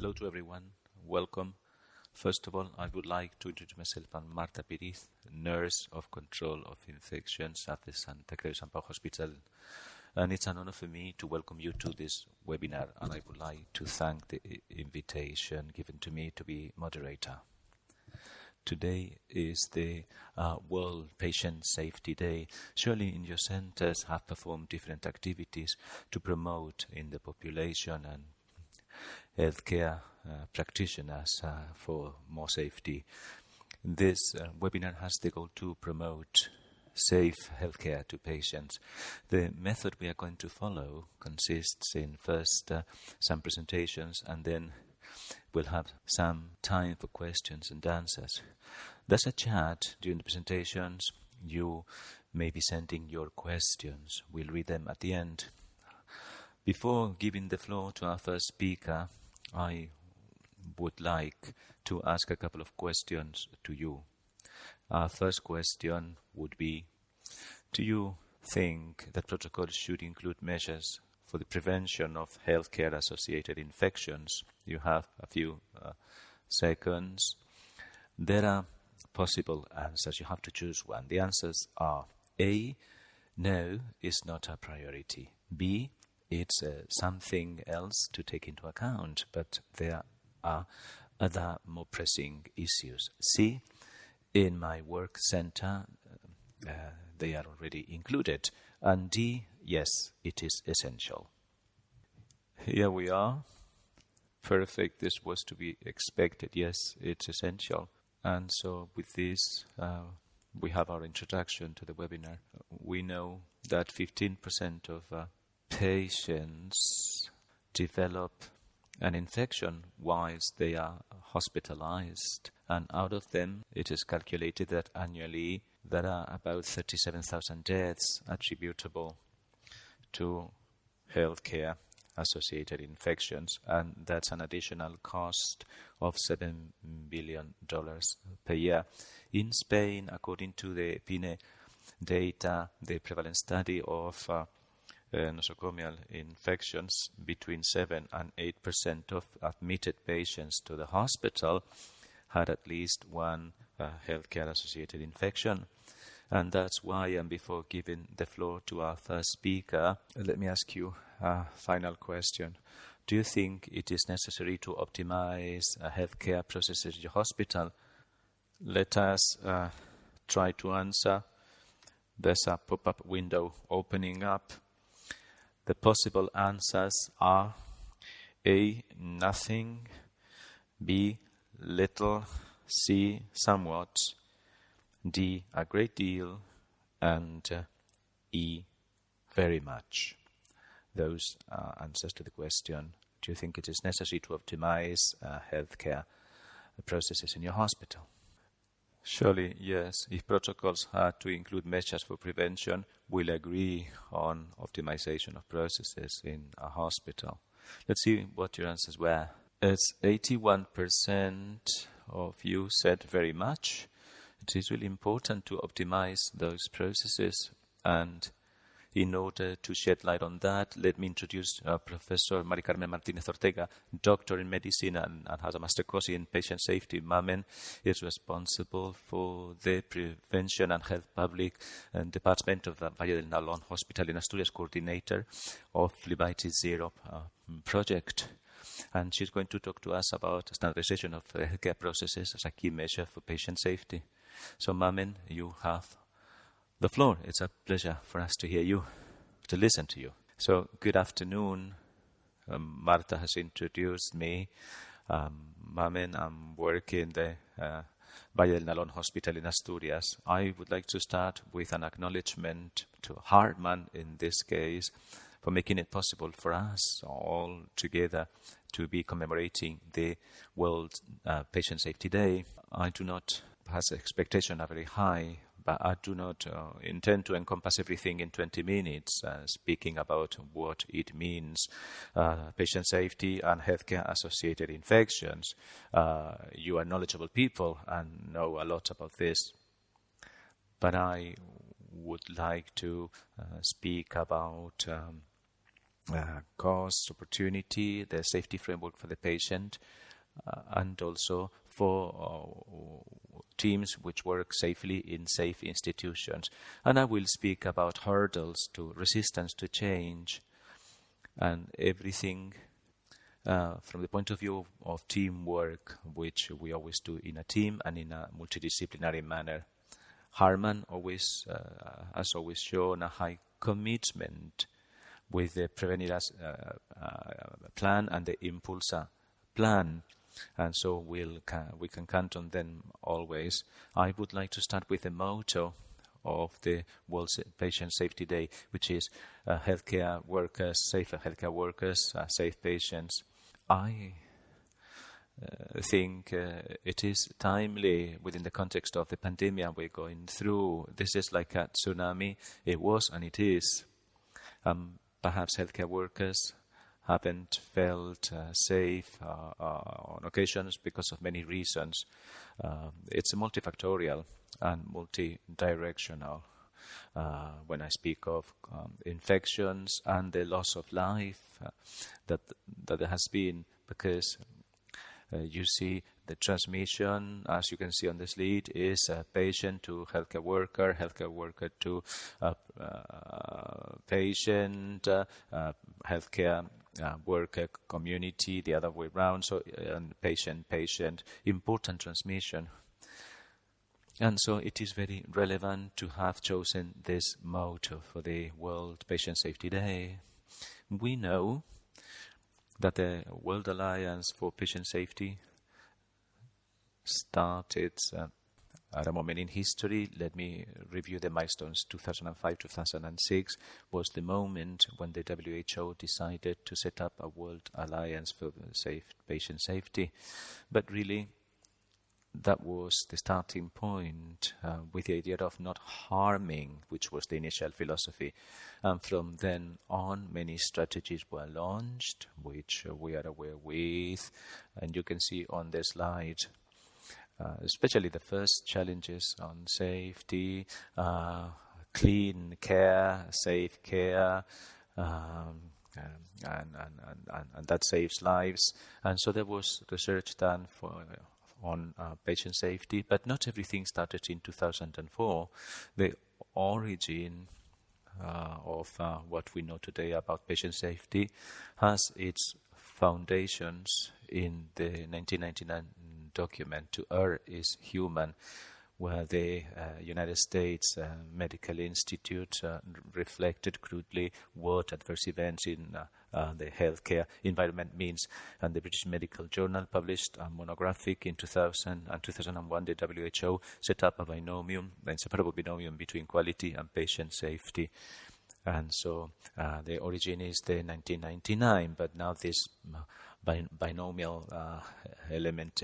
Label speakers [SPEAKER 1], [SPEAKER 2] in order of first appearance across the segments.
[SPEAKER 1] Hello to everyone. Welcome. First of all, I would like to introduce myself. I'm Marta Piriz, Nurse of Control of Infections at the Standarization Hospital. And it's an honor for me to welcome you to this webinar, and I would like to thank the invitation given to me to be moderator. Today is the World Patient Safety Day. Surely in your centers have performed different activities to promote in the population and healthcare practitioners for more safety. This webinar has the goal to promote safe healthcare to patients. The method we are going to follow consists in first some presentations, and then we'll have some time for questions and answers. There's a chat during the presentations. You may be sending your questions. We'll read them at the end. Before giving the floor to our first speaker, I would like to ask a couple of questions to you. Our first question would be, do you think that protocols should include measures for the prevention of healthcare-associated infections? You have a few seconds. There are possible answers. You have to choose one. The answers are A, no, it's not a priority. B, it's something else to take into account, but there are other more pressing issues. C, in my work center, they are already included. And D, yes, it is essential. Here we are. Perfect. This was to be expected. Yes, it's essential. And so with this, we have our introduction to the webinar. We know that 15% of patients develop an infection whilst they are hospitalized. And out of them, it is calculated that annually there are about 37,000 deaths attributable to healthcare-associated infections. And that's an additional cost of $7 billion per year. In Spain, according to the PINE data, the prevalence study of nosocomial infections, between 7 and 8% of admitted patients to the hospital had at least one healthcare-associated infection. And that's why, and before giving the floor to our first speaker, let me ask you a final question. Do you think it is necessary to optimize healthcare processes in your hospital? Let us try to answer. There's a pop-up window opening up. The possible answers are A, nothing, B, little, C, somewhat, D, a great deal, and E, very much. Those are answers to the question, do you think it is necessary to optimize healthcare processes in your hospital? Surely, yes. If protocols are to include measures for prevention, we'll agree on optimization of processes in a hospital. Let's see what your answers were. It's 81% of you said very much. It is really important to optimize those processes, and in order to shed light on that, let me introduce Professor Carmen Martínez Ortega, doctor in medicine and has a master course in patient safety. Mamen is responsible for the Prevention and Health Public Department of the Valle del Nalón Hospital in Asturias, coordinator of Bellvitge Zero project. And she's going to talk to us about standardization of healthcare processes as a key measure for patient safety. So, Mamen, you have the floor. It's a pleasure for us to hear you, to listen to you. So, good afternoon. Marta has introduced me. Mamen, I'm working in the Valle del Nalón Hospital in Asturias. I would like to start with an acknowledgement to Hartman, in this case, for making it possible for us all together to be commemorating the World Patient Safety Day. I do not have expectations are very high, but I do not intend to encompass everything in 20 minutes, speaking about what it means, patient safety and healthcare-associated infections. You are knowledgeable people and know a lot about this. But I would like to speak about cost, opportunity, the safety framework for the patient, and also for teams which work safely in safe institutions. And I will speak about hurdles to resistance to change and everything from the point of view of teamwork, which we always do in a team and in a multidisciplinary manner. Harman has always shown a high commitment with the Preveniras plan and the Impulsa plan, and so we can count on them always. I would like to start with the motto of the World Patient Safety Day, which is healthcare workers, safe healthcare workers, safe patients. I think it is timely within the context of the pandemic we're going through. This is like a tsunami. It was and it is. Perhaps healthcare workers haven't felt safe on occasions because of many reasons. It's multifactorial and multi-directional. When I speak of infections and the loss of life that there has been, because you see the transmission, as you can see on the slide, is patient to healthcare worker to patient, healthcare worker community, the other way around. So patient, important transmission. And so it is very relevant to have chosen this motto for the World Patient Safety Day. We know that the World Alliance for Patient Safety started at a moment in history. Let me review the milestones. 2005-2006 was the moment when the WHO decided to set up a World Alliance for patient safety. But really, that was the starting point with the idea of not harming, which was the initial philosophy. And from then on, many strategies were launched, which we are aware with. And you can see on the slide, especially the first challenges on safety, clean care, safe care, and that saves lives. And so there was research done on patient safety, but not everything started in 2004. The origin of what we know today about patient safety has its foundations in the 1999 document "To Err is Human," where the United States Medical Institute reflected crudely what adverse events in the healthcare environment means. And the British Medical Journal published a monographic in 2000 and 2001. The WHO set up a binomium, an inseparable binomium between quality and patient safety. And so the origin is the 1999, but now this binomial element,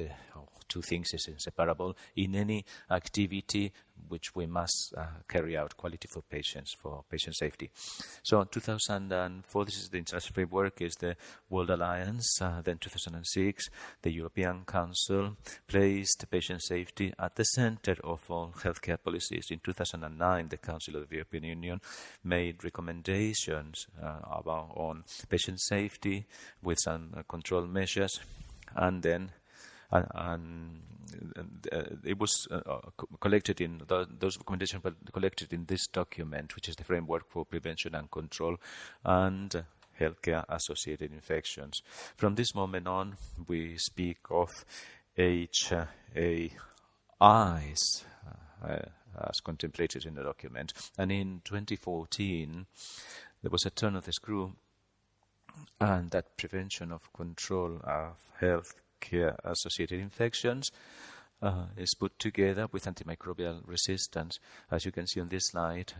[SPEAKER 1] two things, is inseparable in any activity which we must carry out, quality for patients, for patient safety. So 2004, this is the international framework, is the World Alliance. Then 2006, the European Council placed patient safety at the center of all healthcare policies. In 2009, the Council of the European Union made recommendations on patient safety with some control measures, and then it was collected in those recommendations, but collected in this document, which is the framework for prevention and control and healthcare-associated infections. From this moment on, we speak of HAIs as contemplated in the document. And in 2014, there was a turn of the screw, and that prevention of control of healthcare-associated infections is put together with antimicrobial resistance. As you can see on this slide,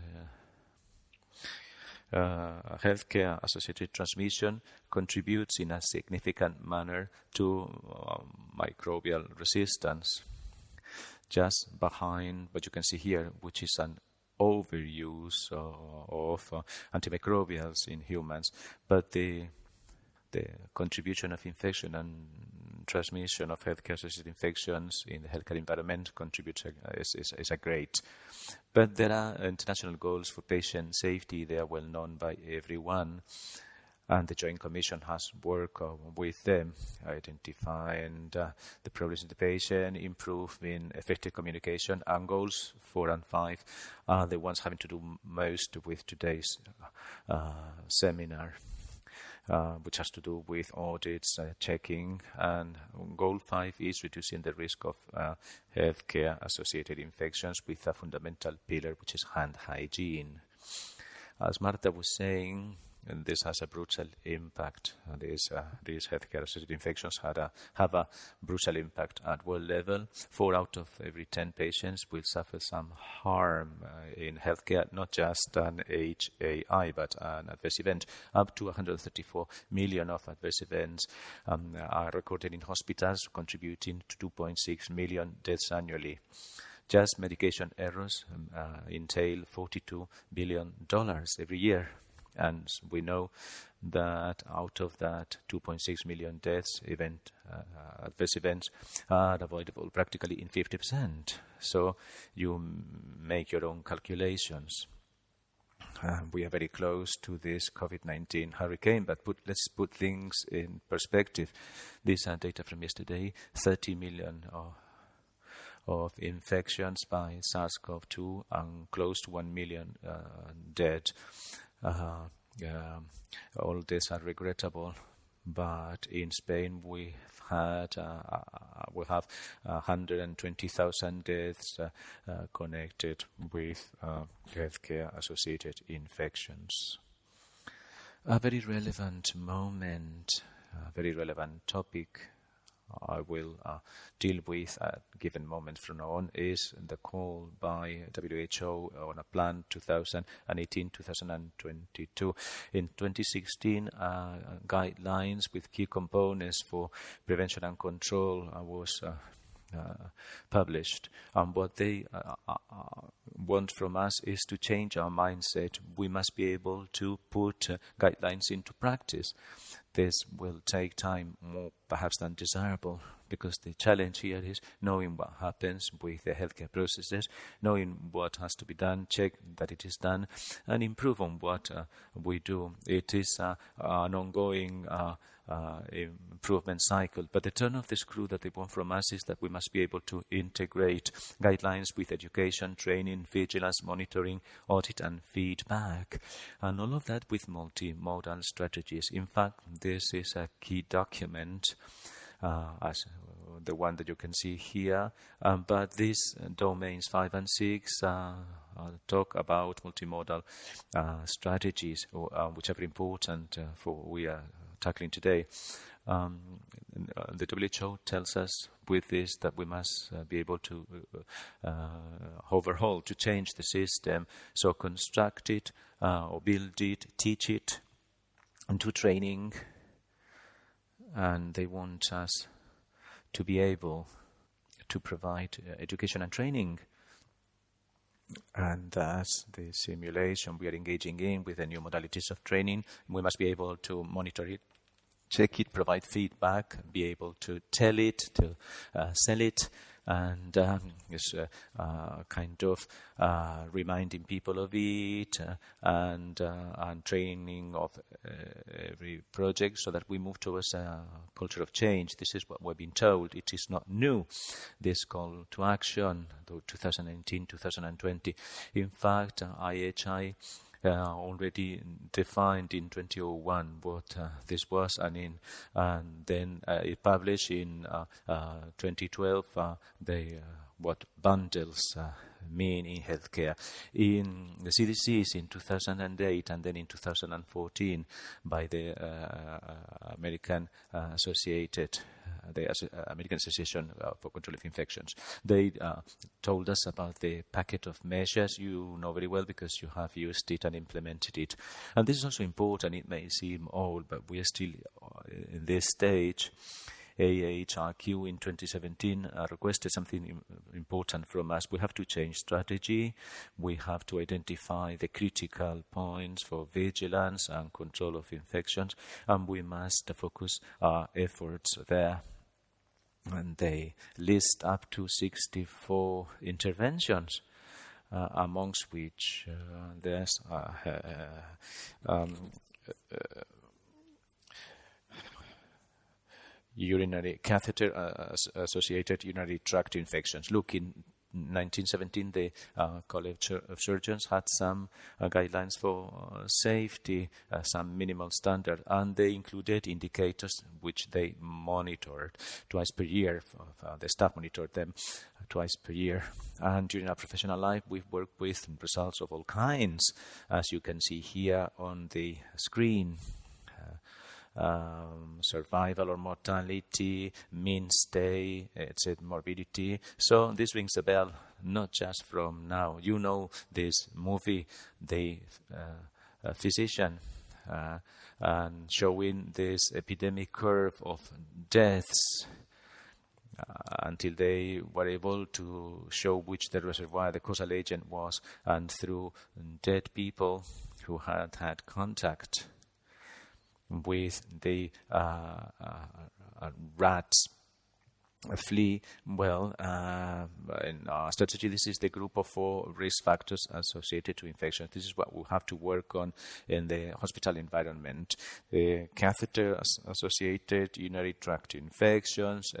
[SPEAKER 1] healthcare-associated transmission contributes in a significant manner to microbial resistance. Just behind what you can see here, which is an overuse of antimicrobials in humans, but the contribution of infection and transmission of healthcare-associated infections in the healthcare environment contributes is a great. But there are international goals for patient safety. They are well known by everyone. And the Joint Commission has worked with them, identifying the problems in the patient, improving effective communication, and goals 4 and 5 are the ones having to do most with today's seminar, which has to do with audits, checking, and goal 5 is reducing the risk of healthcare-associated infections with a fundamental pillar, which is hand hygiene. As Marta was saying, and this has a brutal impact. These healthcare-associated infections have a brutal impact at world level. 4 out of every 10 patients will suffer some harm in healthcare, not just an HAI, but an adverse event. Up to 134 million of adverse events are recorded in hospitals, contributing to 2.6 million deaths annually. Just medication errors entail $42 billion every year. And we know that out of that 2.6 million deaths, adverse events are avoidable practically in 50%. So you make your own calculations. We are very close to this COVID-19 hurricane, but let's put things in perspective. These are data from yesterday, 30 million of infections by SARS-CoV-2 and close to 1 million dead. All this are regrettable, but in Spain we have 120,000 deaths connected with healthcare-associated infections. A very relevant moment, a very relevant topic I will deal with at given moment from now on is the call by WHO on a plan 2018-2022. In 2016, guidelines with key components for prevention and control was published. And what they want from us is to change our mindset. We must be able to put guidelines into practice. This will take time more perhaps than desirable, because the challenge here is knowing what happens with the healthcare processes, knowing what has to be done, check that it is done, and improve on what we do. It is an ongoing improvement cycle. But the turn of the screw that they want from us is that we must be able to integrate guidelines with education, training, vigilance, monitoring, audit, and feedback. And all of that with multimodal strategies. In fact, this is a key document, as the one that you can see here. But these domains 5 and 6 talk about multimodal strategies, which are very important for what we are tackling today. The WHO tells us with this that we must be able to overhaul, to change the system. So construct it, or build it, teach it, and do training. And they want us to be able to provide education and training. And that's the simulation we are engaging in with the new modalities of training. We must be able to monitor it, check it, provide feedback, be able to tell it, to sell it, and it's kind of reminding people of it, and training of every project, so that we move towards a culture of change. This is what we're being told. It is not new, this call to action, 2019-2020. In fact, IHI already defined in 2001 what this was, and then it published in 2012 what bundles mean in healthcare. In the CDCs in 2008, and then in 2014 by the American Association for Control of Infections. They told us about the packet of measures. You know very well because you have used it and implemented it. And this is also important. It may seem old, but we are still in this stage. AHRQ in 2017 requested something important from us. We have to change strategy. We have to identify the critical points for vigilance and control of infections, and we must focus our efforts there. And they list up to 64 interventions, amongst which there's urinary catheter-associated urinary tract infections. Look, in 1917, the College of Surgeons had some guidelines for safety, some minimal standard, and they included indicators which they monitored twice per year. The staff monitored them twice per year. And during our professional life, we've worked with results of all kinds, as you can see here on the screen. Survival or mortality, mean stay, etc., morbidity. So this rings a bell, not just from now. You know this movie, The Physician, and showing this epidemic curve of deaths until they were able to show which the reservoir, the causal agent was, and through dead people who had had contact with the rats flea. Well, in our strategy, this is the group of 4 risk factors associated to infection. This is what we have to work on in the hospital environment. Catheter-associated urinary tract infections,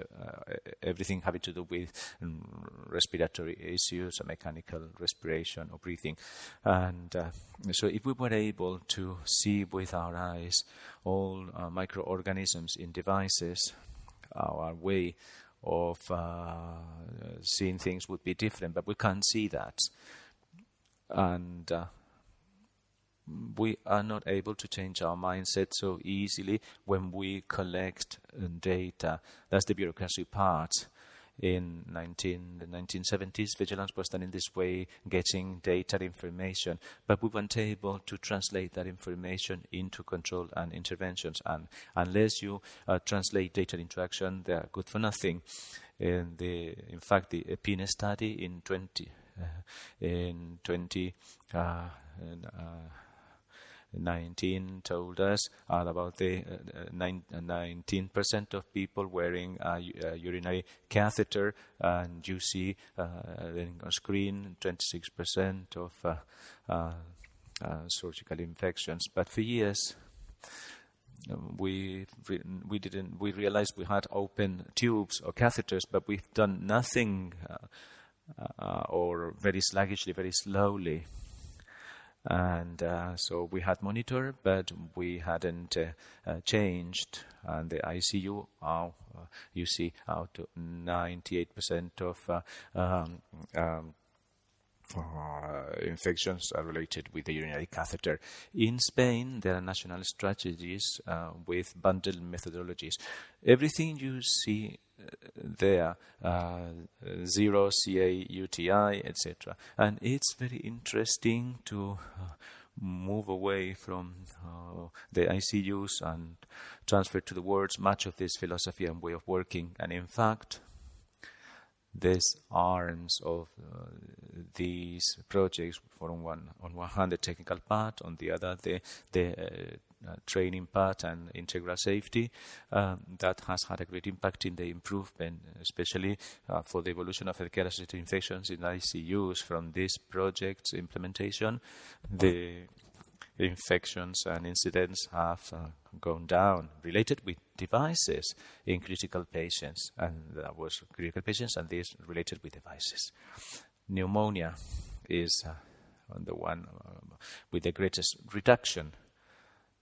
[SPEAKER 1] everything having to do with respiratory issues, mechanical respiration or breathing. And so if we were able to see with our eyes all microorganisms in devices, our way of seeing things would be different, but we can't see that. And we are not able to change our mindset so easily when we collect data. That's the bureaucracy part. In the 1970s, vigilance was done in this way, getting data information, but we weren't able to translate that information into control and interventions. And unless you translate data into action, they are good for nothing. In fact, the PINE study in 2019 told us about the 19% of people wearing a urinary catheter, and you see on screen 26% of surgical infections. But for years, we realized we had open tubes or catheters, but we've done nothing, or very sluggishly, very slowly. And so we had monitored, but we hadn't changed. And the ICU, you see, out to 98% of infections are related with the urinary catheter. In Spain, there are national strategies with bundled methodologies. Everything you see there, 0, CA, UTI, etc. And it's very interesting to move away from the ICUs and transfer to the wards much of this philosophy and way of working. And in fact, these arms of these projects, on one hand the technical part, on the other the training part and integral safety, that has had a great impact in the improvement, especially for the evolution of healthcare-associated infections in ICUs. From this project's implementation, the infections and incidents have gone down, related with devices in critical patients, and that was critical patients, and this related with devices. Pneumonia is the one with the greatest reduction,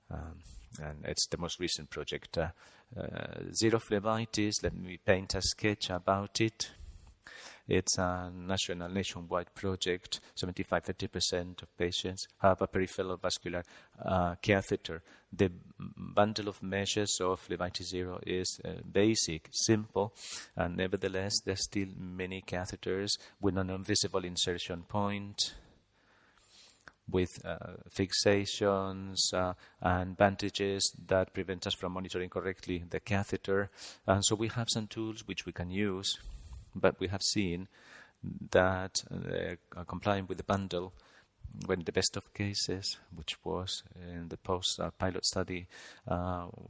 [SPEAKER 1] and it's the most recent project. Zero phlebitis, let me paint a sketch about it. It's a nationwide project. 75-30% of patients have a peripheral vascular catheter. The bundle of measures of phlebitis zero is basic, simple, and nevertheless there's still many catheters with an invisible insertion point, with fixations and bandages that prevent us from monitoring correctly the catheter. And so we have some tools which we can use, but we have seen that complying with the bundle, when the best of cases, which was in the post-pilot study,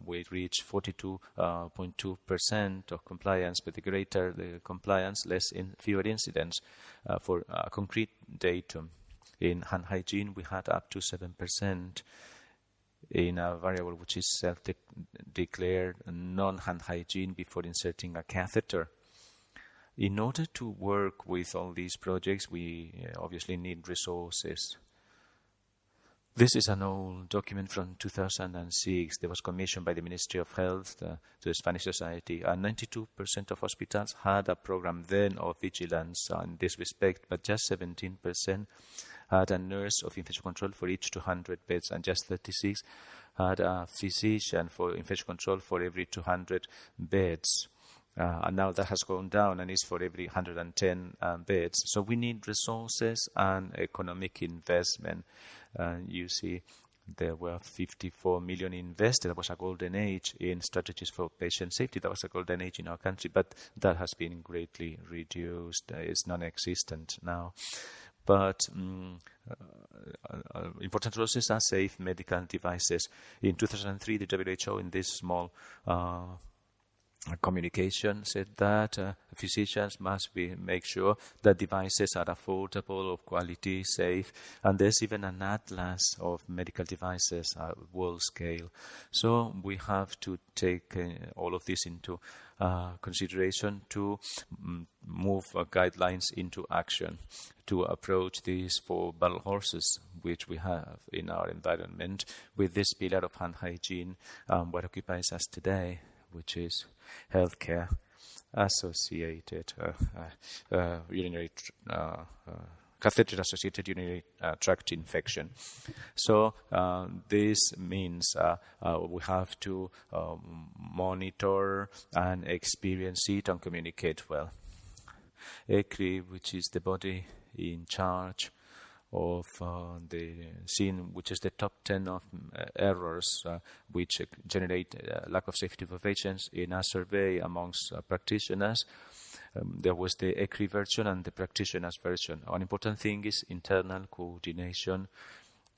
[SPEAKER 1] we reached 42.2% of compliance, but the greater the compliance, fewer incidents. For concrete datum, in hand hygiene, we had up to 7%. In a variable which is declare non-hand hygiene before inserting a catheter. In order to work with all these projects, we obviously need resources. This is an old document from 2006 that was commissioned by the Ministry of Health to the Spanish Society. And 92% of hospitals had a program then of vigilance in this respect, but just 17% had a nurse of infection control for each 200 beds, and just 36 had a physician for infection control for every 200 beds. And now that has gone down and is for every 110 beds. So we need resources and economic investment. You see, there were 54 million invested. That was a golden age in strategies for patient safety. That was a golden age in our country, but that has been greatly reduced. It's non-existent now. But important resources are safe medical devices. In 2003, the WHO, in this small communication, said that physicians must make sure that devices are affordable, of quality, safe, and there's even an atlas of medical devices at world scale. So we have to take all of this into consideration to move guidelines into action, to approach these 4 battle horses which we have in our environment with this pillar of hand hygiene, what occupies us today, which is healthcare associated urinary catheter-associated urinary tract infection. So this means we have to monitor and experience it and communicate well. ECRI, which is the body in charge of the scene, which is the top 10 of errors which generate lack of safety for patients. In a survey amongst practitioners, there was the ECRI version and the practitioners version. An important thing is internal coordination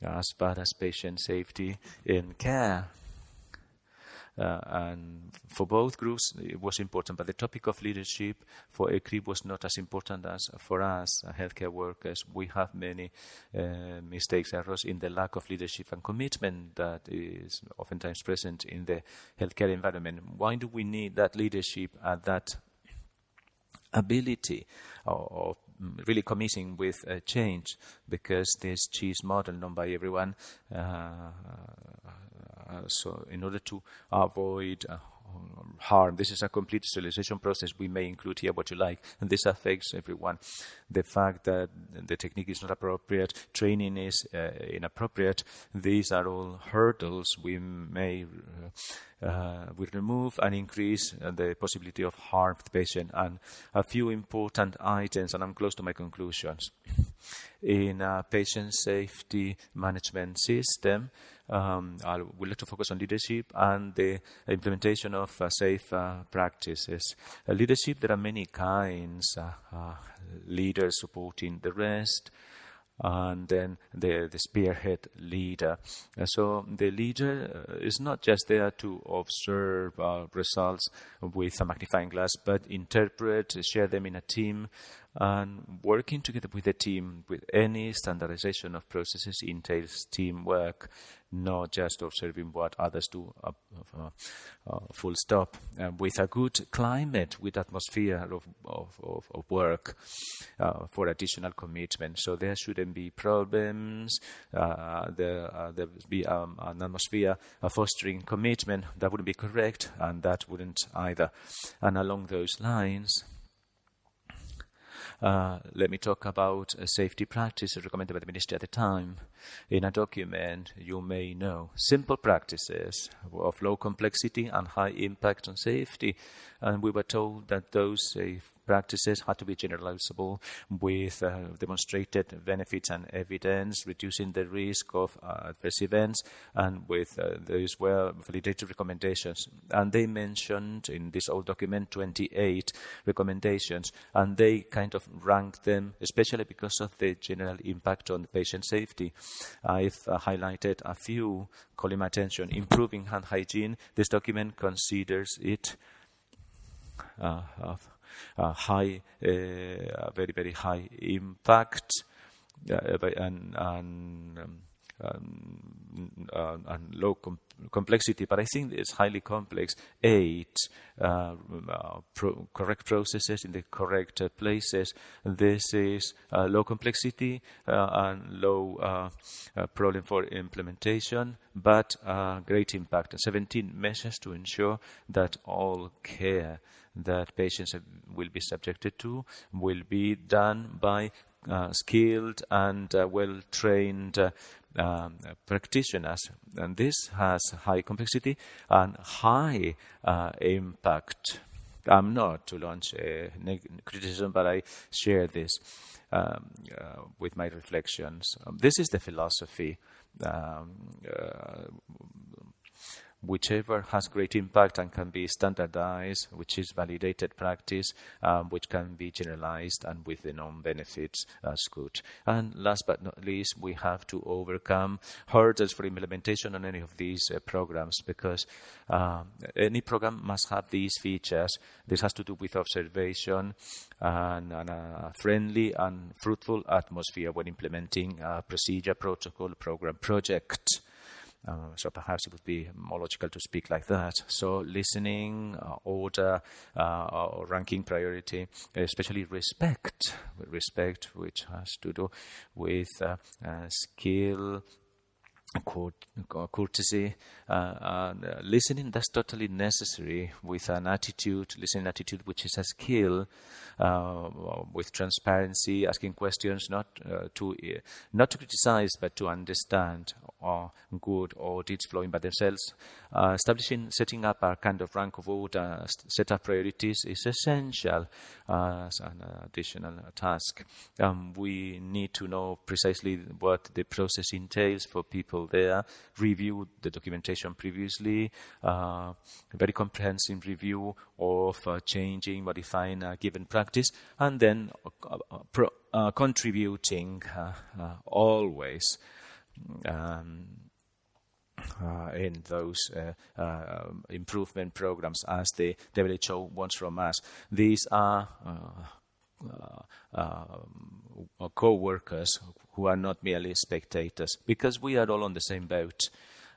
[SPEAKER 1] as far as patient safety in care. And for both groups, it was important. But the topic of leadership for ECRI was not as important as for us, healthcare workers. We have many mistakes, errors in the lack of leadership and commitment that is oftentimes present in the healthcare environment. Why do we need that leadership and that ability of really committing with change? Because this cheese model known by everyone, so in order to avoid harm, this is a complete sterilization process. We may include here what you like, and this affects everyone. The fact that the technique is not appropriate, training is inappropriate, these are all hurdles we may we remove and increase the possibility of harm to the patient. And a few important items, and I'm close to my conclusions. In a patient safety management system, I would like to focus on leadership and the implementation of safe practices. Leadership, there are many kinds. Leaders supporting the rest, and then the spearhead leader. So the leader is not just there to observe results with a magnifying glass, but interpret, share them in a team, and working together with the team. With any standardization of processes entails teamwork, not just observing what others do, full stop. With a good climate, with atmosphere of work for additional commitment. So there shouldn't be problems. There would be an atmosphere fostering commitment. That wouldn't be correct, and that wouldn't either. And along those lines, let me talk about safety practices recommended by the ministry at the time. In a document, you may know simple practices of low complexity and high impact on safety. And we were told that those safe practices had to be generalizable with demonstrated benefits and evidence, reducing the risk of adverse events, and with those were validated recommendations. And they mentioned in this old document 28 recommendations, and they kind of ranked them, especially because of the general impact on patient safety. I've highlighted a few, calling my attention. Improving hand hygiene. This document considers it high, very, very high impact, and and low complexity, but I think it's highly complex. 8 correct processes in the correct places. This is low complexity and low problem for implementation, but great impact. 17 measures to ensure that all care that patients will be subjected to will be done by skilled and well-trained practitioners. And this has high complexity and high impact. I'm not to launch a criticism, but I share this with my reflections. This is the philosophy. Whichever has great impact and can be standardized, which is validated practice, which can be generalized and with the known benefits, that's good. And last but not least, we have to overcome hurdles for implementation on any of these programs, because any program must have these features. This has to do with observation and a friendly and fruitful atmosphere when implementing a procedure, protocol, program, project. So perhaps it would be more logical to speak like that. So listening, order, or ranking priority, especially respect, which has to do with skill, courtesy, listening. That's totally necessary with an attitude, listening attitude, which is a skill, with transparency, asking questions, not to criticize, but to understand. Good audits flowing by themselves. Setting up a kind of rank of order, set up priorities is essential as an additional task. We need to know precisely what the process entails for people there, review the documentation previously, very comprehensive review of changing, modifying a given practice, and then contributing always in those improvement programs as the WHO wants from us. These are co-workers who are not merely spectators, because we are all on the same boat.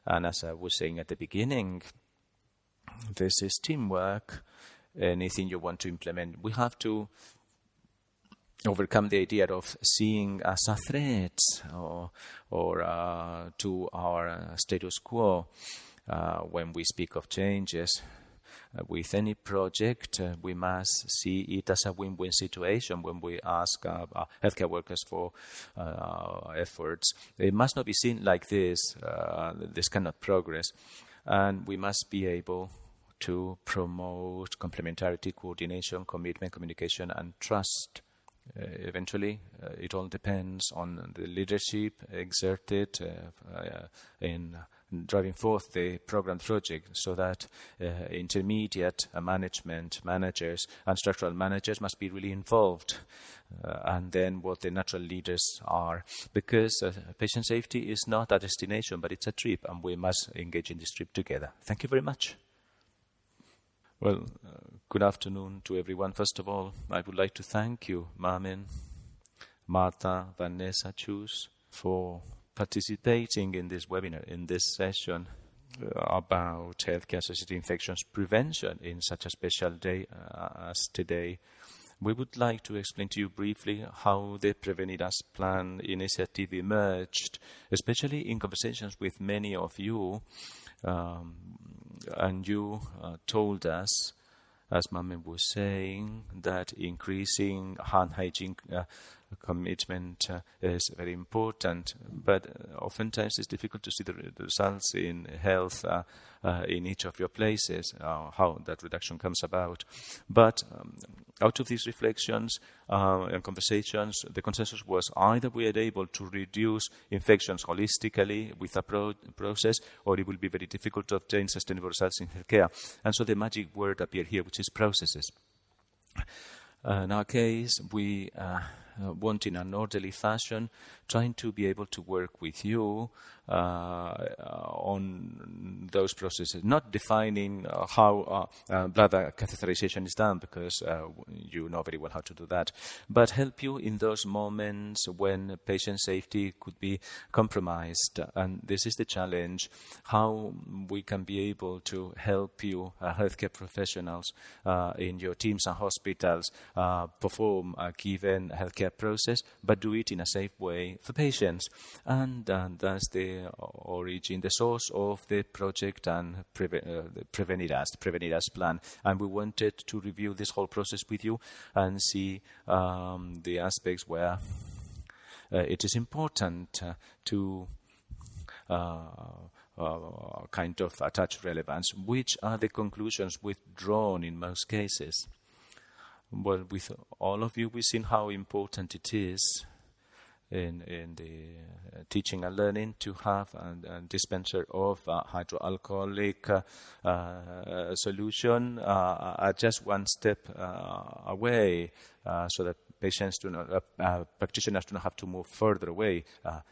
[SPEAKER 1] And as I was saying at the beginning, this is teamwork. Anything you want to implement, we have to overcome the idea of seeing as a threat or to our status quo when we speak of changes. With any project, we must see it as a win-win situation when we ask healthcare workers for efforts. It must not be seen like this. This cannot progress. And we must be able to promote complementarity, coordination, commitment, communication, and trust. Eventually, it all depends on the leadership exerted in driving forth the program project, so that intermediate management, managers, and structural managers must be really involved. And then what the natural leaders are, because patient safety is not a destination, but it's a trip, and we must engage in this trip together. Thank you very much. Well, good afternoon to everyone. First of all, I would like to thank you, Marmen, Marta, Vanessa, Chus, for participating in this webinar, in this session about healthcare-associated infections prevention in such a special day as today. We would like to explain to you briefly how the Prevenidas Plan initiative emerged, especially in conversations with many of you. And you told us, as Mamen was saying, that increasing hand hygiene commitment is very important, but oftentimes it's difficult to see the results in health in each of your places, how that reduction comes about. But out of these reflections and conversations, the consensus was either we are able to reduce infections holistically with a process, or it will be very difficult to obtain sustainable results in healthcare. And so the magic word appeared here, which is processes. In our case, we want in an orderly fashion, trying to be able to work with you on those processes, not defining how bladder catheterization is done, because you know very well how to do that, but help you in those moments when patient safety could be compromised. And this is the challenge, how we can be able to help you, healthcare professionals in your teams and hospitals, perform a given healthcare process, but do it in a safe way for patients. And that's the origin, the source of the project and the Prevenidas plan. And we wanted to review this whole process with you and see the aspects where it is important to kind of attach relevance. Which are the conclusions withdrawn in most cases? Well, with all of you, we've seen how important it is in the teaching and learning to have a dispenser of hydroalcoholic solution just one step away, so that patients practitioners do not have to move further away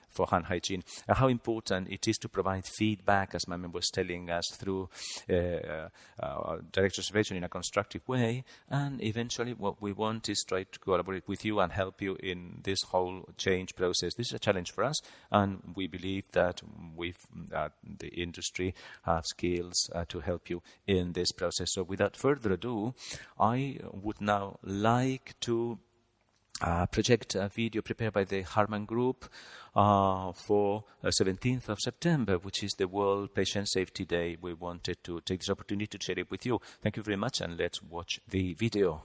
[SPEAKER 1] for hand hygiene. How important it is to provide feedback, as Mamen was telling us, through direct observation in a constructive way. And eventually what we want is try to collaborate with you and help you in this whole change process. This is a challenge for us, and we believe that the industry have skills to help you in this process. So without further ado, I would now like to project a video prepared by the Harman Group for 17th of September, which is the World Patient Safety Day. We wanted to take this opportunity to share it with you. Thank you very much, and let's watch the video.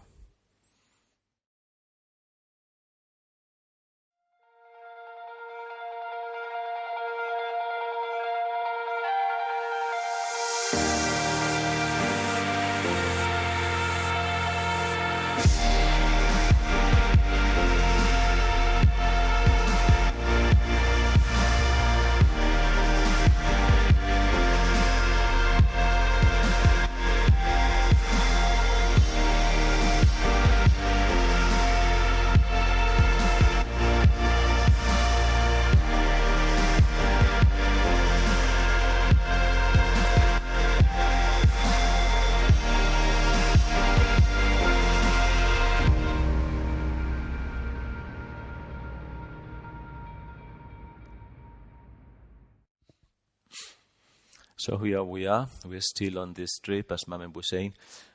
[SPEAKER 1] So here we are. We're still on this trip, as Mamen was saying,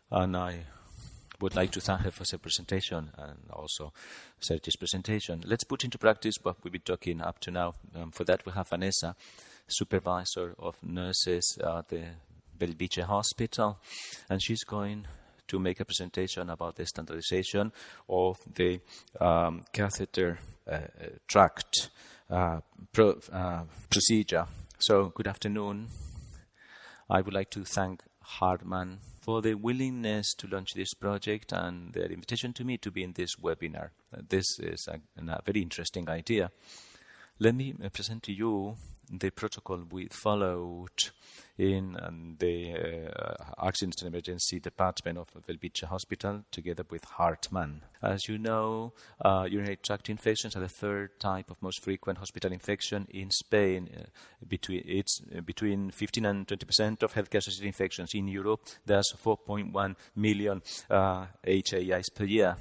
[SPEAKER 1] and I would like to thank her for her presentation and also Sergio's presentation. Let's put into practice what we've been talking up to now. For that, we have Vanessa, supervisor of nurses at the Bellvitge Hospital, and she's going to make a presentation about the standardization of the catheter tract procedure. So, good afternoon. I would like to thank Harman for the willingness to launch this project and their invitation to me to be in this webinar. This is a very interesting idea. Let me present to you the protocol we followed in the Accident and Emergency Department of Bellvitge Hospital together with Hartmann. As you know, urinary tract infections are the third type of most frequent hospital infection in Spain. Between 15 and 20% of healthcare-associated infections in Europe. There's 4.1 million HAIs per year,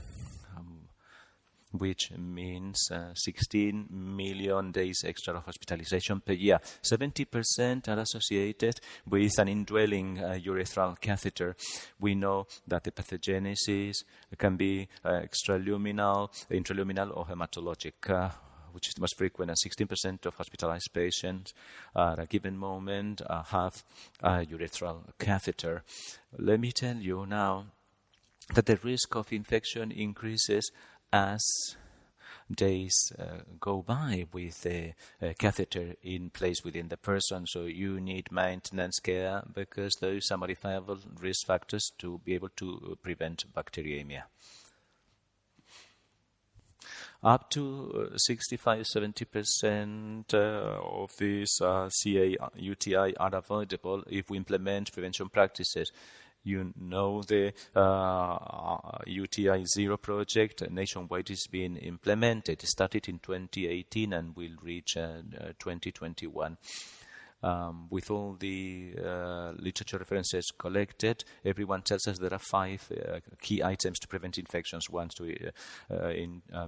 [SPEAKER 1] which means 16 million days extra of hospitalization per year. 70% are associated with an indwelling urethral catheter. We know that the pathogenesis can be extraluminal, intraluminal, or hematologic, which is the most frequent, and 16% of hospitalized patients at a given moment have a urethral catheter. Let me tell you now that the risk of infection increases as days go by with the catheter in place within the person. So you need maintenance care because those are modifiable risk factors to be able to prevent bacteremia. Up to 65-70% of these CA UTI are avoidable if we implement prevention practices. You know the UTI Zero project nationwide is being implemented. It started in 2018 and will reach 2021. With all the literature references collected, everyone tells us there are 5 key items to prevent infections. One, to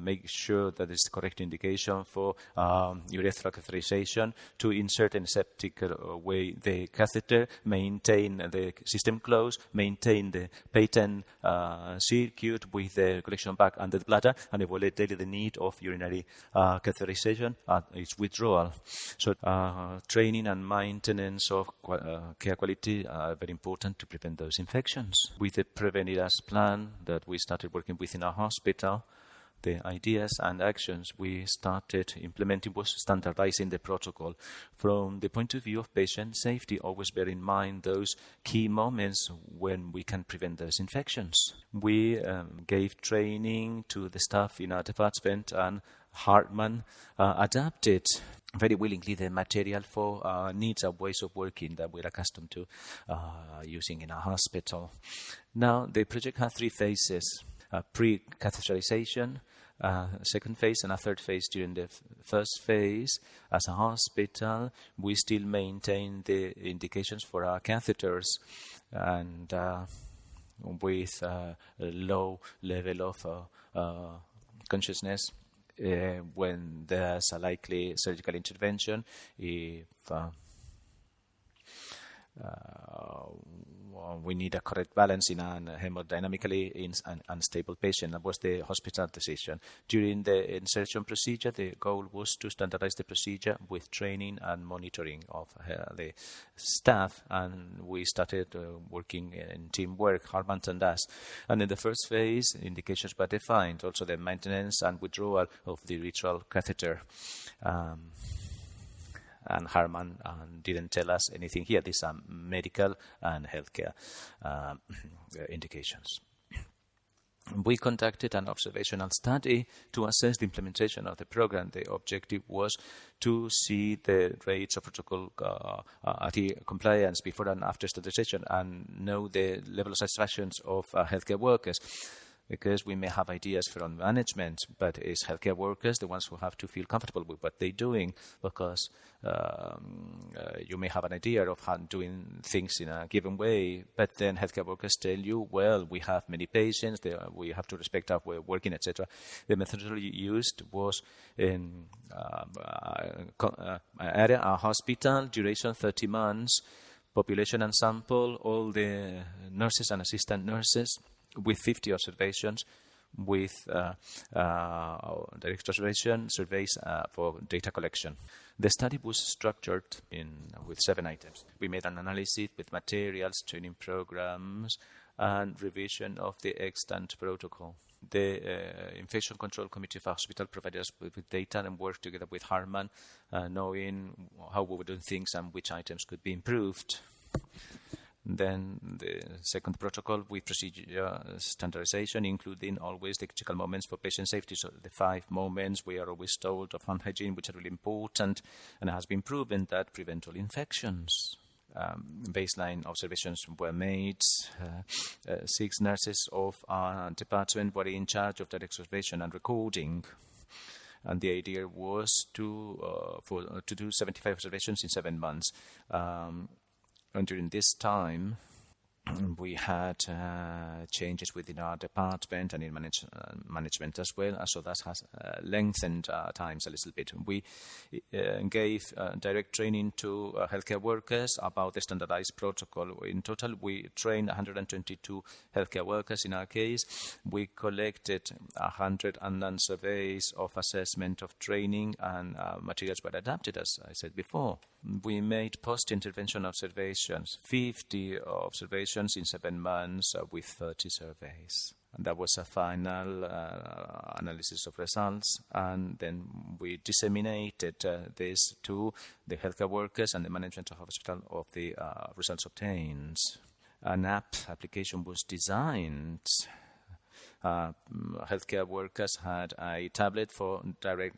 [SPEAKER 1] make sure that there's the correct indication for urethral catheterization, to insert in a septic way the catheter, maintain the system closed, maintain the patent circuit with the collection bag under the bladder, and evaluate daily the need of urinary catheterization and its withdrawal. So training and maintenance of care quality are very important to prevent those infections. With the Prevenidas plan that we started working with in our hospital, the ideas and actions we started implementing was standardizing the protocol. From the point of view of patient safety, always bear in mind those key moments when we can prevent those infections. We gave training to the staff in our department, and Hartman adapted very willingly the material for needs and ways of working that we're accustomed to using in our hospital. Now, the project has 3 phases: pre-catheterization, second phase, and a third phase. During the first phase, as a hospital, we still maintain the indications for our catheters, and with a low level of consciousness when there's a likely surgical intervention, if we need a correct balance in a hemodynamically unstable patient. That was the hospital decision. During the insertion procedure, the goal was to standardize the procedure with training and monitoring of the staff, and we started working in teamwork, Harman and us. And in the first phase, indications were defined, also the maintenance and withdrawal of the urethral catheter. And Harman didn't tell us anything here. These are medical and healthcare indications. We conducted an observational study to assess the implementation of the program. The objective was to see the rates of protocol compliance before and after standardization and know the level of satisfaction of healthcare workers. Because we may have ideas from management, but it's healthcare workers, the ones who have to feel comfortable with what they're doing, because you may have an idea of how doing things in a given way, but then healthcare workers tell you, well, we have many patients, we have to respect our way of working, etc. The methodology used was in area, a hospital, duration 30 months, population and sample, all the nurses and assistant nurses, with 50 observations, with direct observation surveys for data collection. The study was structured with 7 items. We made an analysis with materials, training programs, and revision of the extant protocol. The Infection Control Committee of our hospital provided us with data and worked together with Harman, knowing how we were doing things and which items could be improved. Then the second protocol with procedure standardization, including always the critical moments for patient safety. So the 5 moments we are always told of hand hygiene, which are really important, and it has been proven that prevent all infections. Baseline observations were made. 6 nurses of our department were in charge of direct observation and recording. And the idea was to do 75 observations in 7 months. And during this time, we had changes within our department and in management as well, so that has lengthened times a little bit. We gave direct training to healthcare workers about the standardized protocol. In total, we trained 122 healthcare workers in our case. We collected 109 surveys of assessment of training, and materials were adapted, as I said before. We made post-intervention observations, 50 observations in 7 months with 30 surveys. And that was a final analysis of results, and then we disseminated this to the healthcare workers and the management of the hospital of the results obtained. An app application was designed. Healthcare workers had a tablet for direct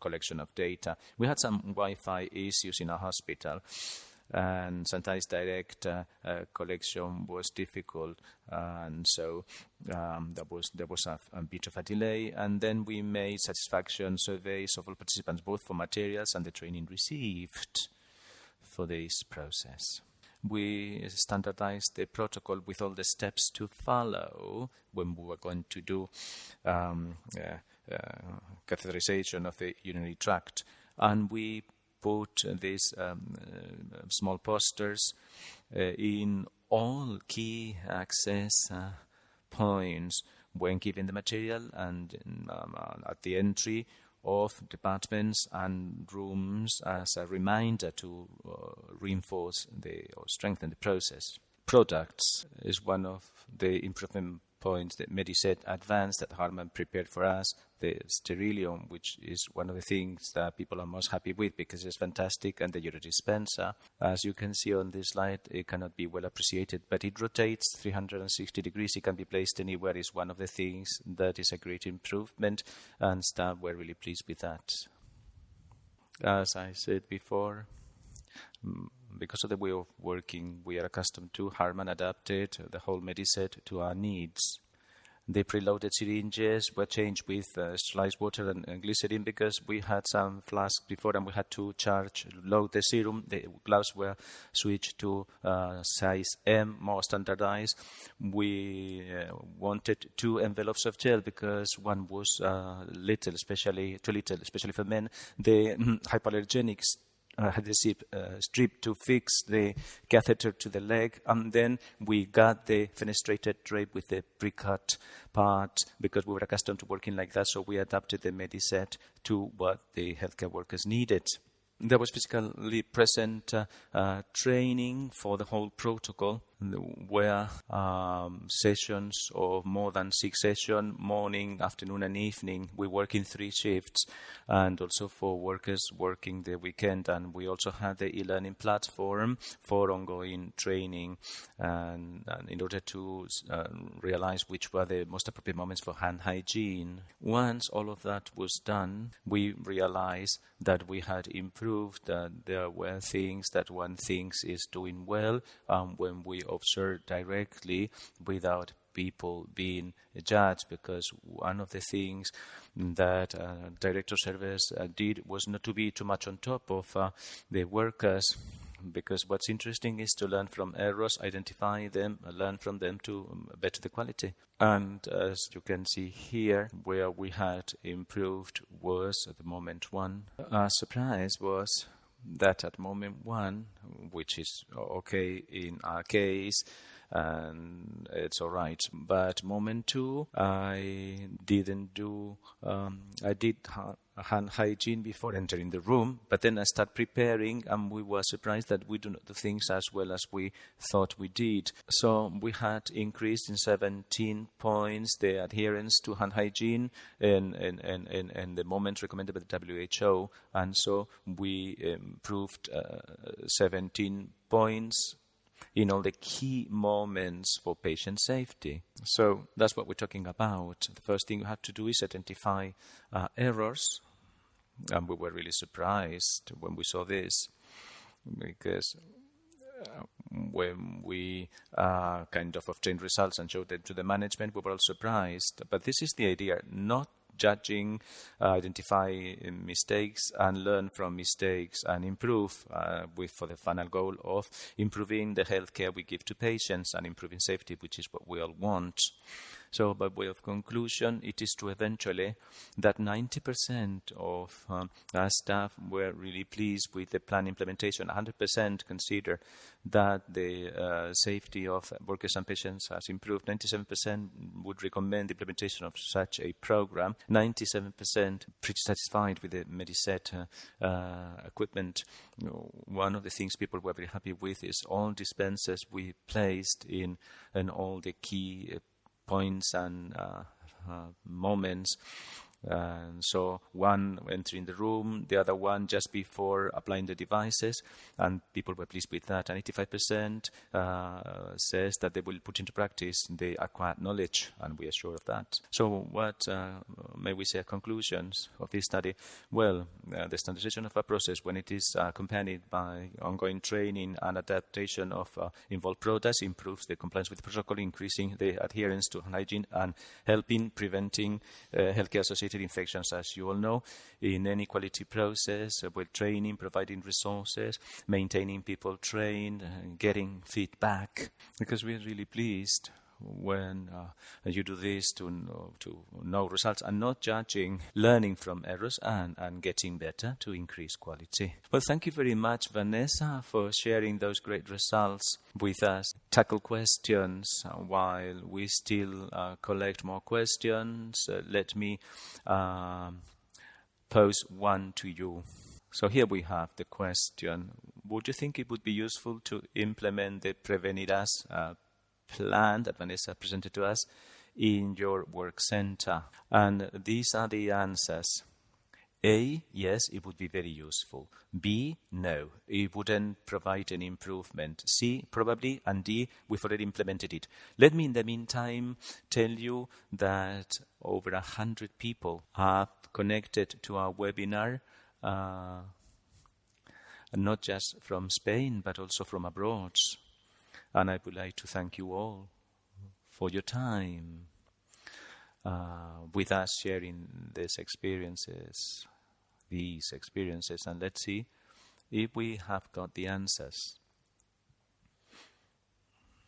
[SPEAKER 1] collection of data. We had some Wi-Fi issues in our hospital, and sometimes direct collection was difficult, and so there was a bit of a delay. And then we made satisfaction surveys of all participants, both for materials and the training received for this process. We standardized the protocol with all the steps to follow when we were going to do catheterization of the urinary tract. And we put these small posters in all key access points when giving the material and at the entry of departments and rooms as a reminder to reinforce or strengthen the process. Products is one of the improvement points that Mediset advanced that Carmen prepared for us. The Sterilium, which is one of the things that people are most happy with because it's fantastic, and the urodispenser. As you can see on this slide, it cannot be well appreciated, but it rotates 360 degrees. It can be placed anywhere. It's one of the things that is a great improvement, and staff were really pleased with that. As I said before, because of the way of working we are accustomed to, Carmen adapted the whole Mediset to our needs. The preloaded syringes were changed with sterilized water and glycerin because we had some flasks before and we had to load the serum. The gloves were switched to size M, more standardized. We wanted 2 envelopes of gel because one was too little, especially for men. The hypoallergenics had the strip to fix the catheter to the leg, and then we got the fenestrated drape with the pre-cut part because we were accustomed to working like that, so we adapted the Mediset to what the healthcare workers needed. There was physically present training for the whole protocol, where sessions of more than 6 sessions, morning, afternoon and evening, we work in 3 shifts, and also for workers working the weekend. And we also had the e-learning platform for ongoing training and in order to realize which were the most appropriate moments for hand hygiene. Once all of that was done, we realized that we had improved, that there were things that one thinks is doing well when we observe directly without people being judged, because one of the things that director service did was not to be too much on top of the workers, because what's interesting is to learn from errors, identify them, learn from them to better the quality. And as you can see here, where we had improved was at the moment 1. Our surprise was that at moment 1, which is okay in our case, and it's all right, but moment 2, I didn't do, I did hand hygiene before entering the room, but then I started preparing, and we were surprised that we do not do things as well as we thought we did. So we had increased in 17 points the adherence to hand hygiene and the moment recommended by the WHO, and so we improved 17 points in all the key moments for patient safety. So that's what we're talking about. The first thing you have to do is identify errors. And we were really surprised when we saw this, because when we kind of obtained results and showed them to the management, we were all surprised. But this is the idea, not judging, identify mistakes and learn from mistakes and improve for the final goal of improving the healthcare we give to patients and improving safety, which is what we all want. So by way of conclusion, it is true eventually that 90% of our staff were really pleased with the plan implementation. 100% consider that the safety of workers and patients has improved. 97% would recommend the implementation of such a program. 97% pretty satisfied with the Mediset equipment. One of the things people were very happy with is all dispensers we placed in all the key points and moments And so one entering the room, the other one just before applying the devices, and people were pleased with that. And 85% says that they will put into practice the acquired knowledge, and we are sure of that. So what may we say conclusions of this study? Well, the standardization of a process, when it is accompanied by ongoing training and adaptation of involved products, improves the compliance with the protocol, increasing the adherence to hygiene, and helping preventing healthcare-associated infections, as you all know, in any quality process, with training, providing resources, maintaining people trained, getting feedback, because we are really pleased when you do this to know results and not judging, learning from errors and getting better to increase quality. Well, thank you very much, Vanessa, for sharing those great results with us. Tackle questions while we still collect more questions. Let me pose one to you. So here we have the question. Would you think it would be useful to implement the Prevenidas plan that Vanessa presented to us in your work center? And these are the answers. A, yes, it would be very useful. B, no, it wouldn't provide an improvement. C, probably. And D, we've already implemented it. Let me, in the meantime, tell you that over 100 people are connected to our webinar, not just from Spain, but also from abroad. And I would like to thank you all for your time with us, sharing these experiences. And let's see if we have got the answers.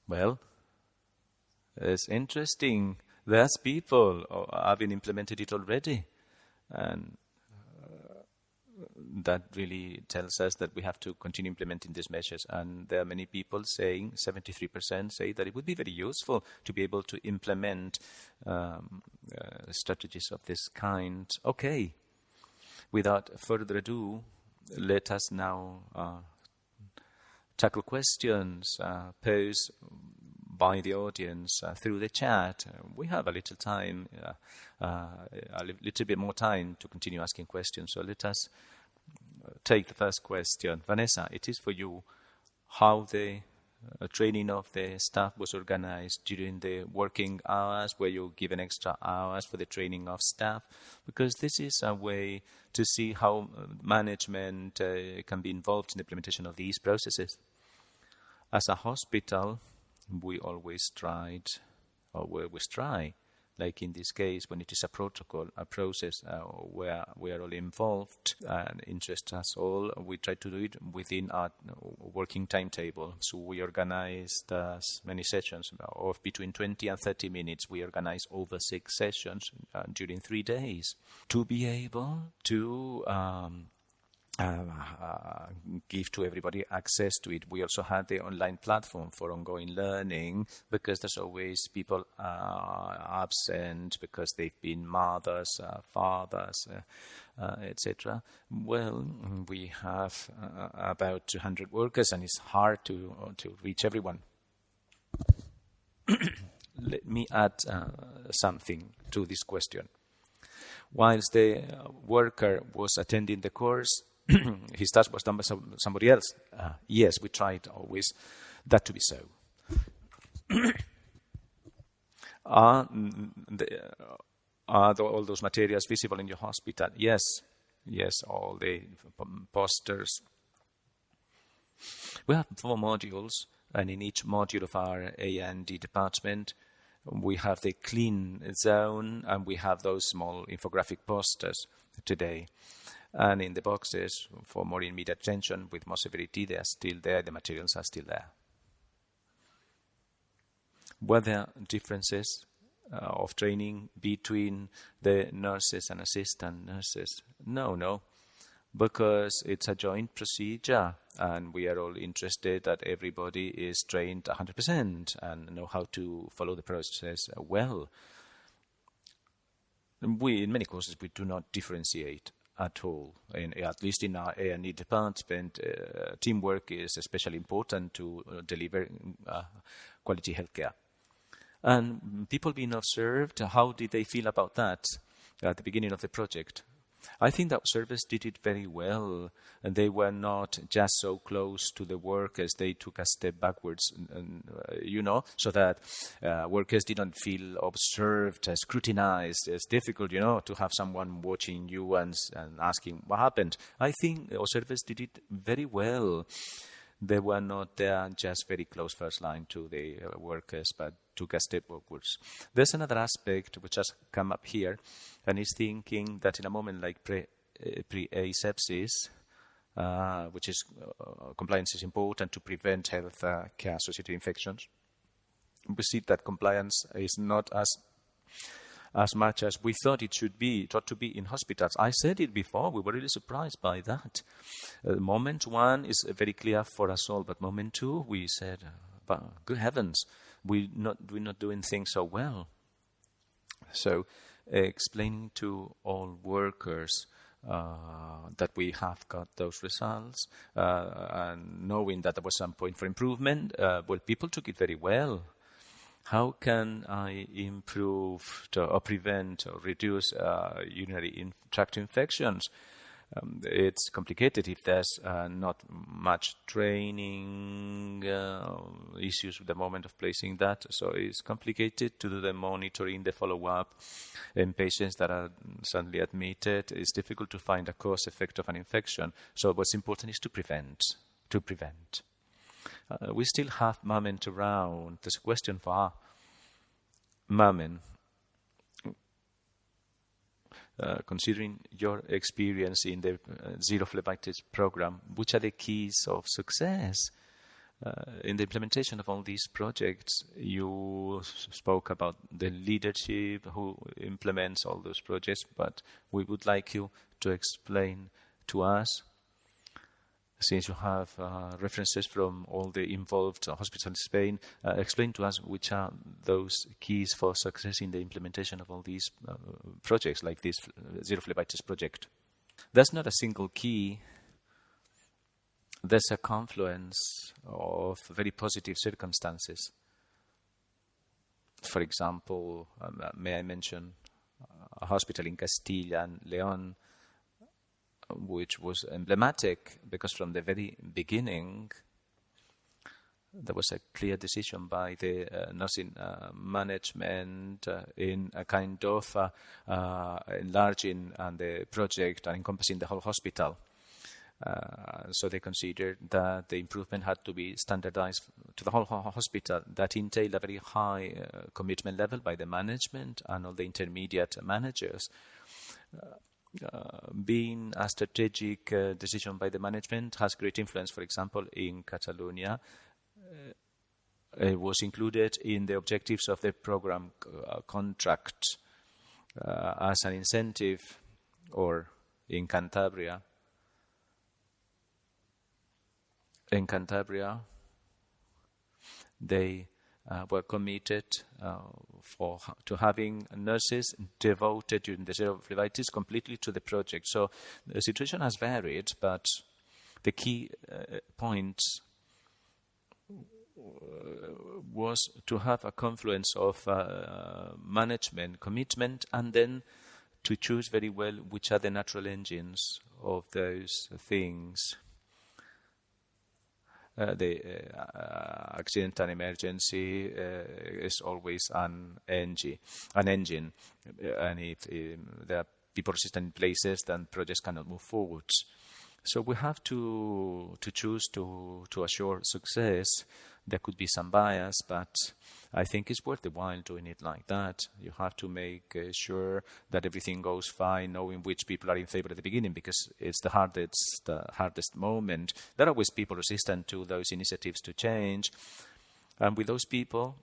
[SPEAKER 1] Well, it's interesting. There's people having implemented it already. And that really tells us that we have to continue implementing these measures. And there are many people saying, 73% say that it would be very useful to be able to implement strategies of this kind. Okay, without further ado, let us now tackle questions posed by the audience through the chat. We have a little time, a little bit more time to continue asking questions. So let us take the first question. Vanessa, it is for you. How the training of the staff was organized during the working hours? Were you given extra hours for the training of staff? Because this is a way to see how management can be involved in the implementation of these processes. As a hospital, we always try, like in this case, when it is a protocol, a process where we are all involved and interests us all, we try to do it within our working timetable. So we organized many sessions of between 20 and 30 minutes. We organized over 6 sessions during 3 days to be able to give to everybody access to it. We also had the online platform for ongoing learning, because there's always people absent because they've been mothers, fathers, etc. Well, we have about 200 workers, and it's hard to reach everyone. Let me add something to this question. Whilst the worker was attending the course, his task was done by somebody else. Yes, we tried always that to be so. Are all those materials visible in your hospital? Yes, all the posters. We have 4 modules, and in each module of our A&D department, we have the clean zone, and we have those small infographic posters today. And in the boxes for more immediate attention with more severity, they are still there, the materials are still there. Were there differences of training between the nurses and assistant nurses? No, because it's a joint procedure, and we are all interested that everybody is trained 100% and know how to follow the process well. In many courses, we do not differentiate at all. At least in our A&E department, teamwork is especially important to deliver quality healthcare. And people being observed, how did they feel about that? at the beginning of the project. I think that service did it very well, and they were not just so close to the workers. They took a step backwards, so that workers didn't feel observed, scrutinized. It's difficult, to have someone watching you and asking what happened. I think our service did it very well. They were not there just very close first line to the workers, but took a step backwards. There's another aspect which has come up here, and is thinking that in a moment like pre-asepsis, which is compliance is important to prevent health care associated infections. We see that compliance is not as much as we thought it should be. It ought to be in hospitals. I said it before. We were really surprised by that. Moment one is very clear for us all, but moment two, we said, good heavens, we're not doing things so well. So, explaining to all workers that we have got those results, and knowing that there was some point for improvement, people took it very well. How can I improve or prevent or reduce urinary tract infections? It's complicated if there's not much training, issues with the moment of placing that. So it's complicated to do the monitoring, the follow-up in patients that are suddenly admitted. It's difficult to find a cause effect of an infection. So what's important is to prevent. We still have Mamen around. There's a question for Mamen. Considering your experience in the zero phlebitis program, which are the keys of success in the implementation of all these projects? You spoke about the leadership who implements all those projects, but we would like you to explain to us, since you have references from all the involved hospitals in Spain, explain to us which are those keys for success in the implementation of all these projects, like this zero phlebitis project. There's not a single key. There's a confluence of very positive circumstances. For example, may I mention a hospital in Castilla and León, which was emblematic because from the very beginning there was a clear decision by the nursing management in a kind of enlarging the project and encompassing the whole hospital. So they considered that the improvement had to be standardized to the whole hospital. That entailed a very high commitment level by the management and all the intermediate managers. Being a strategic decision by the management has great influence. For example, in Catalonia, it was included in the objectives of the program contract as an incentive, or in Cantabria. They were committed to having nurses devoted during the zero phlebitis completely to the project. So the situation has varied, but the key point was to have a confluence of management, commitment, and then to choose very well which are the natural engines of those things. The accident and emergency is always an engine. And if there are people resistant in places, then projects cannot move forward. So we have to choose to assure success. There could be some bias, but I think it's worth the while doing it like that. You have to make sure that everything goes fine, knowing which people are in favor at the beginning, because it's the hardest moment. There are always people resistant to those initiatives to change. And with those people,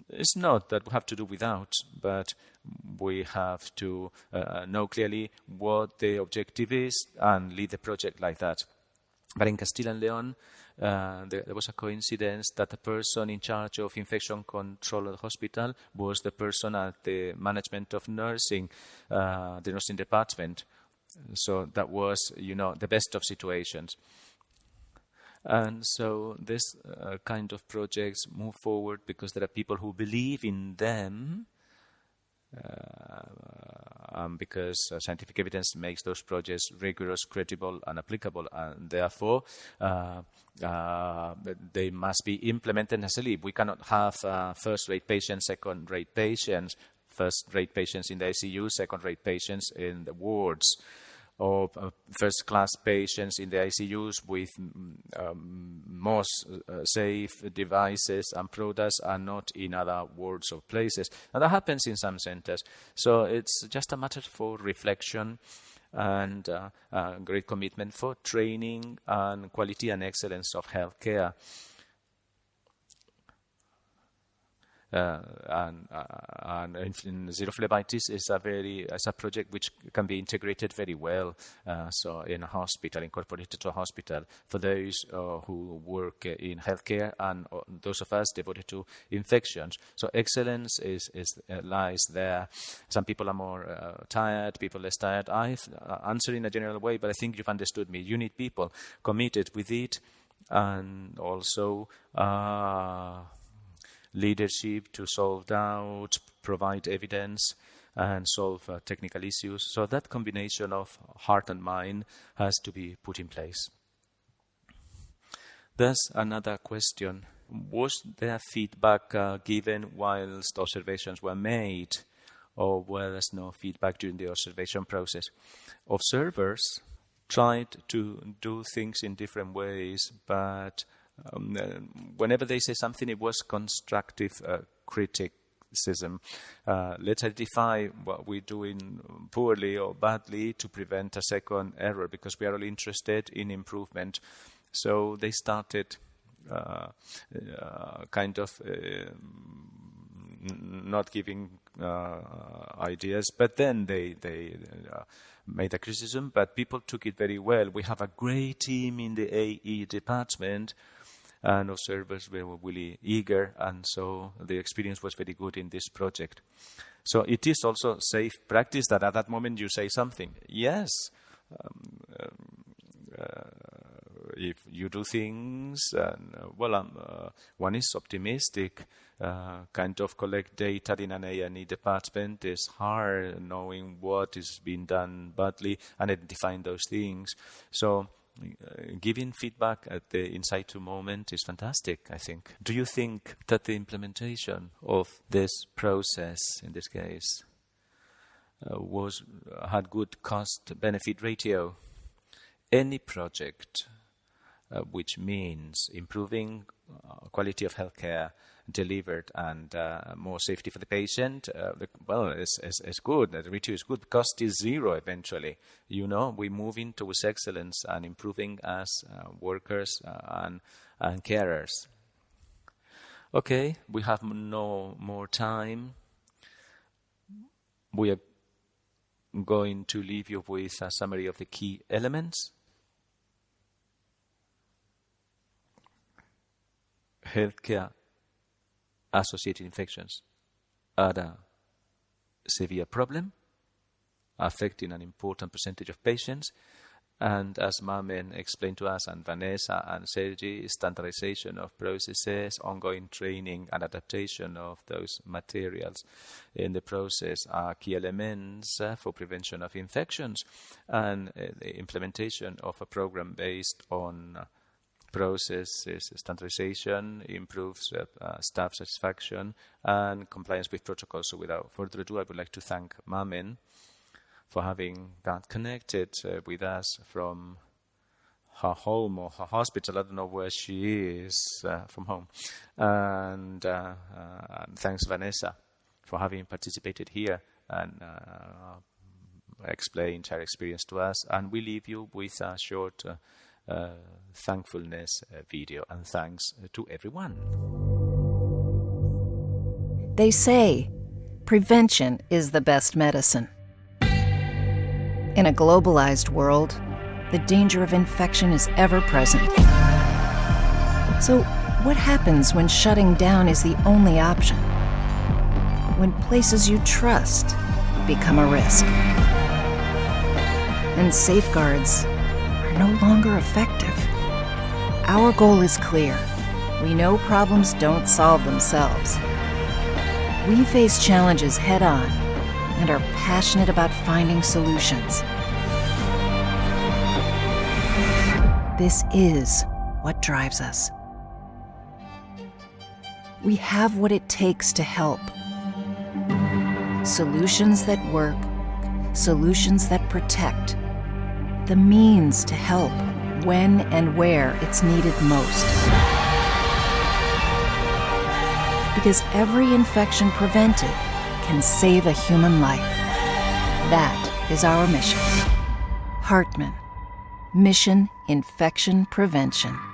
[SPEAKER 1] it's not that we have to do without, but we have to know clearly what the objective is and lead the project like that. But in Castilla and León, there was a coincidence that the person in charge of infection control at the hospital was the person at the management of nursing, the nursing department. So that was, the best of situations. And so this kind of projects move forward because there are people who believe in them because scientific evidence makes those projects rigorous, credible, and applicable, and therefore they must be implemented necessarily. We cannot have first-rate patients, second-rate patients, first-rate patients in the ICU, second-rate patients in the wards, or first-class patients in the ICUs with most safe devices and products are not in other wards or places. And that happens in some centers. So it's just a matter for reflection and great commitment for training and quality and excellence of healthcare. And in zero phlebitis is a project which can be integrated very well. So in a hospital, incorporated to a hospital, for those who work in healthcare and those of us devoted to infections. So excellence lies there. Some people are more tired, people less tired. I've answered in a general way, but I think you've understood me. You need people committed with it, and also leadership to solve doubts, provide evidence, and solve technical issues. So that combination of heart and mind has to be put in place. There's another question. Was there feedback given whilst observations were made, or was there no feedback during the observation process? Observers tried to do things in different ways, but whenever they say something, it was constructive criticism. Let's identify what we're doing poorly or badly to prevent a second error, because we are all interested in improvement. So they started kind of not giving ideas, but then they made a criticism, but people took it very well. We have a great team in the AE department, and observers were really eager, and so the experience was very good in this project. So it is also safe practice that at that moment you say something. Yes, if you do things, one is optimistic. Kind of collect data in an A&E department is hard, knowing what is being done badly and identifying those things. So giving feedback at the in situ moment is fantastic, I think. Do you think that the implementation of this process, in this case, had good cost-benefit ratio? Any project which means improving quality of healthcare delivered and more safety for the patient, it's good. The ratio is good. Cost is zero eventually. We move towards excellence and improving as workers and carers. Okay, we have no more time. We are going to leave you with a summary of the key elements. Healthcare-associated infections are a severe problem, affecting an important percentage of patients. And as Marmen explained to us, and Vanessa and Sergi, standardization of processes, ongoing training and adaptation of those materials in the process are key elements for prevention of infections. And the implementation of a program based on processes, standardization improves staff satisfaction and compliance with protocols. So without further ado, I would like to thank Marmen for having got connected with us from her home or her hospital. I don't know where she is from home. And thanks, Vanessa, for having participated here and explained her experience to us. And we leave you with a short thankfulness video, and thanks to everyone.
[SPEAKER 2] They say prevention is the best medicine. In a globalized world, the danger of infection is ever present. So, what happens when shutting down is the only option? When places you trust become a risk, and safeguards are no longer effective? Our goal is clear. We know problems don't solve themselves. We face challenges head-on and are passionate about finding solutions. This is what drives us. We have what it takes to help. Solutions that work, solutions that protect, the means to help when and where it's needed most. Because every infection prevented can save a human life. That is our mission. Hartman, Mission Infection Prevention.